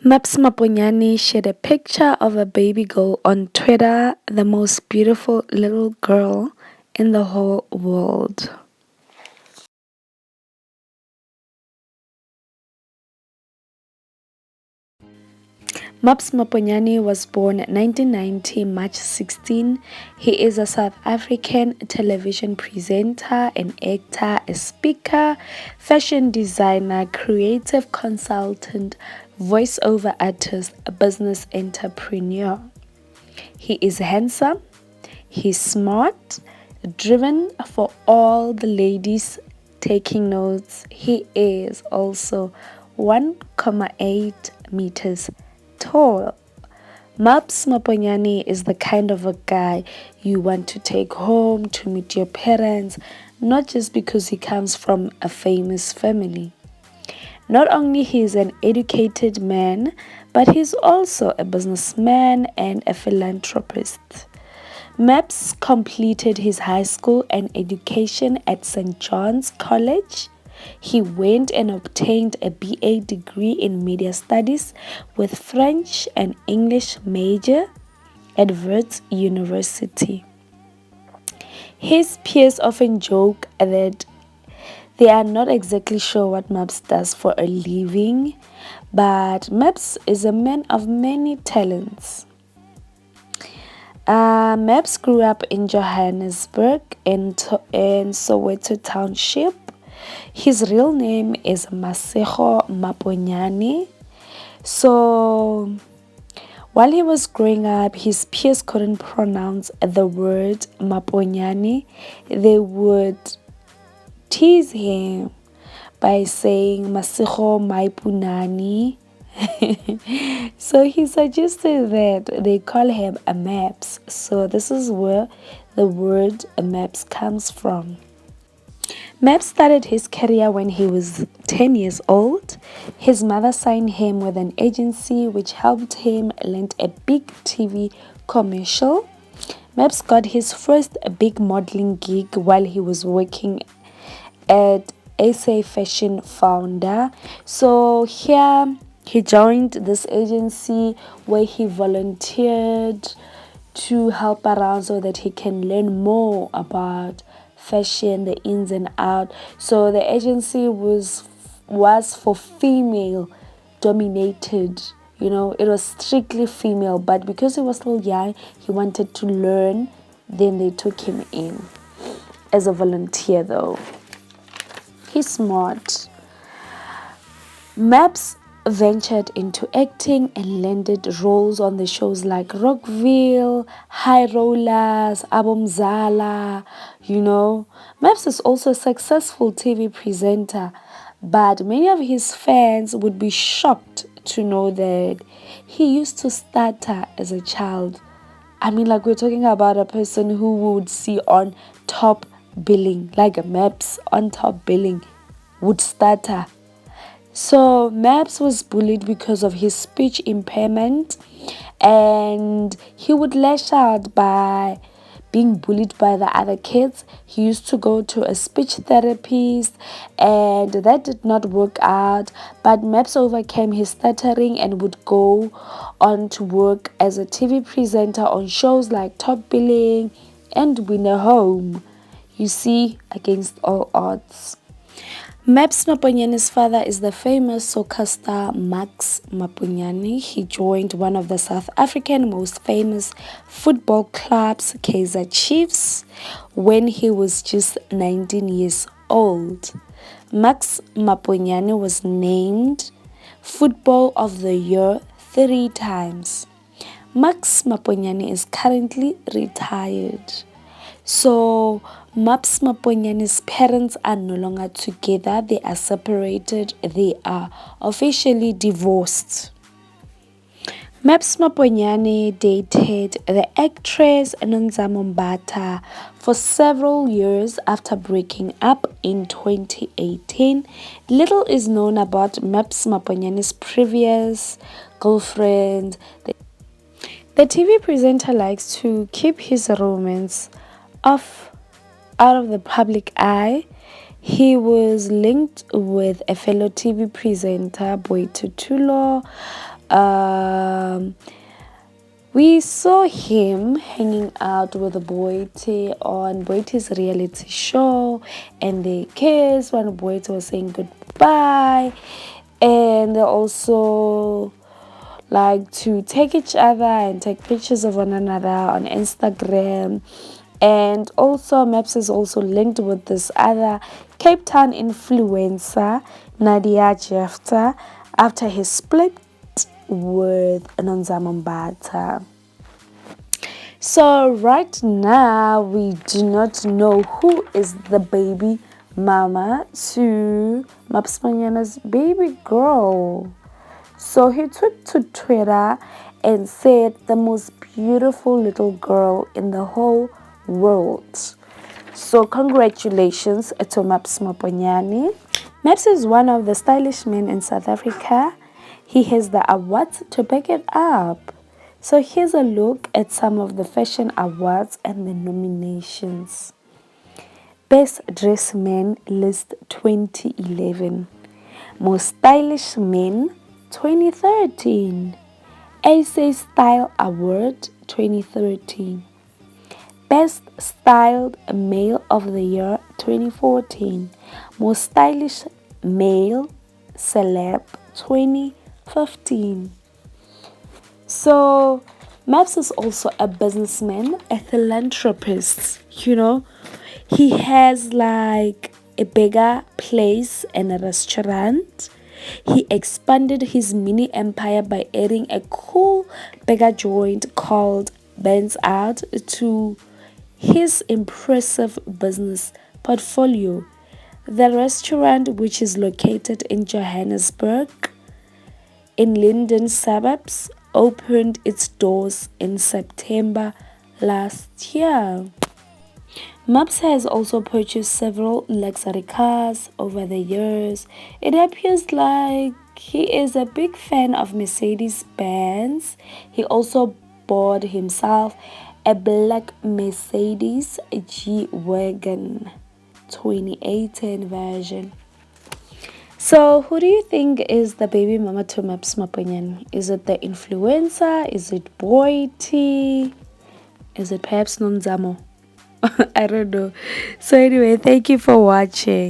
Maps Maponyane shared a picture of a baby girl on Twitter, the most beautiful little girl in the whole world. Maps Maponyane was born 1990, March 16. He is a South African television presenter, an actor, a speaker, fashion designer, creative consultant, voiceover artist, a business entrepreneur. He is handsome, he's smart, driven for all the ladies taking notes. He is also 1.8 meters tall. Maps Maponyane is the kind of a guy you want to take home to meet your parents, not just because he comes from a famous family. Not only he is an educated man, but he's also a businessman and a philanthropist. Maps completed his high school and education at St. John's College. He went and obtained a BA degree in media studies with French and English major at Wits University. His peers often joke that they are not exactly sure what Maps does for a living, but Maps is a man of many talents. Maps grew up in Johannesburg in Soweto Township. His real name is Maponyane. So while he was growing up, his peers couldn't pronounce the word Maponyane. They would tease him by saying Masigo Maipunani. So he suggested that they call him a Maps. So this is where the word Maps comes from. Maps started his career when he was 10 years old. His mother signed him with an agency which helped him land a big TV commercial. Maps got his first big modeling gig while he was working at SA Fashion Founder. So here he joined this agency where he volunteered to help around so that he can learn more about fashion, the ins and out. So the agency was for female dominated. It was strictly female, but because he was still young, he wanted to learn. Then they took him in as a volunteer though. He's smart. Maps ventured into acting and landed roles on the shows like Rockville, High Rollers, Abomzala. Maps is also a successful TV presenter, but many of his fans would be shocked to know that he used to stutter as a child. We're talking about a person who would see on top billing, like a Maps on top billing, would stutter. So Maps was bullied because of his speech impairment, and he would lash out by being bullied by the other kids. He used to go to a speech therapist, and that did not work out. But Maps overcame his stuttering and would go on to work as a TV presenter on shows like Top Billing and Win a Home. You see, against all odds. Maps Maponyane's father is the famous soccer star Maps Maponyane. He joined one of the South African most famous football clubs, Kaizer Chiefs, when he was just 19 years old. Maps Maponyane was named Football of the Year 3 times. Maps Maponyane is currently retired. So Maps Maponyane's parents are no longer together. They are separated. They are officially divorced. Maps Maponyane dated the actress Nomzamo for several years after breaking up in 2018. Little is known about Maps Maponyane's previous girlfriend. The TV presenter likes to keep his romance out of the public eye. He was linked with a fellow TV presenter, Boity. We saw him hanging out with Boity on Boity's reality show, and they kissed when Boity was saying goodbye. And they also like to take each other and take pictures of one another on Instagram. And also, Maps is also linked with this other Cape Town influencer, Nadia Jefta, after he split with Nomzamo. So right now we do not know who is the baby mama to Maps Maponyane's baby girl. So he took to Twitter and said the most beautiful little girl in the whole world. So congratulations to Maps Maponyane. Maps is one of the stylish men in South Africa. He has the awards to back it up. So here's a look at some of the fashion awards and the nominations. Best Dressed Man list 2011. Most Stylish Men 2013. SA Style Award 2013. Best Styled Male of the Year 2014. Most Stylish Male Celeb 2015. So Maps is also a businessman, a philanthropist. He has like a bigger place and a restaurant. He expanded his mini empire by adding a cool bigger joint called Ben's Out to his impressive business portfolio. The restaurant, which is located in Johannesburg, in Linden suburbs, opened its doors in September last year. Maps has also purchased several luxury cars over the years. It appears like he is a big fan of Mercedes-Benz. He also bought himself a black Mercedes G-Wagon 2018 version. So who do you think is the baby mama to Maps Maponyane? Is it the influencer? Is it boity? Is it perhaps Nomzamo? I don't know. So anyway, thank you for watching.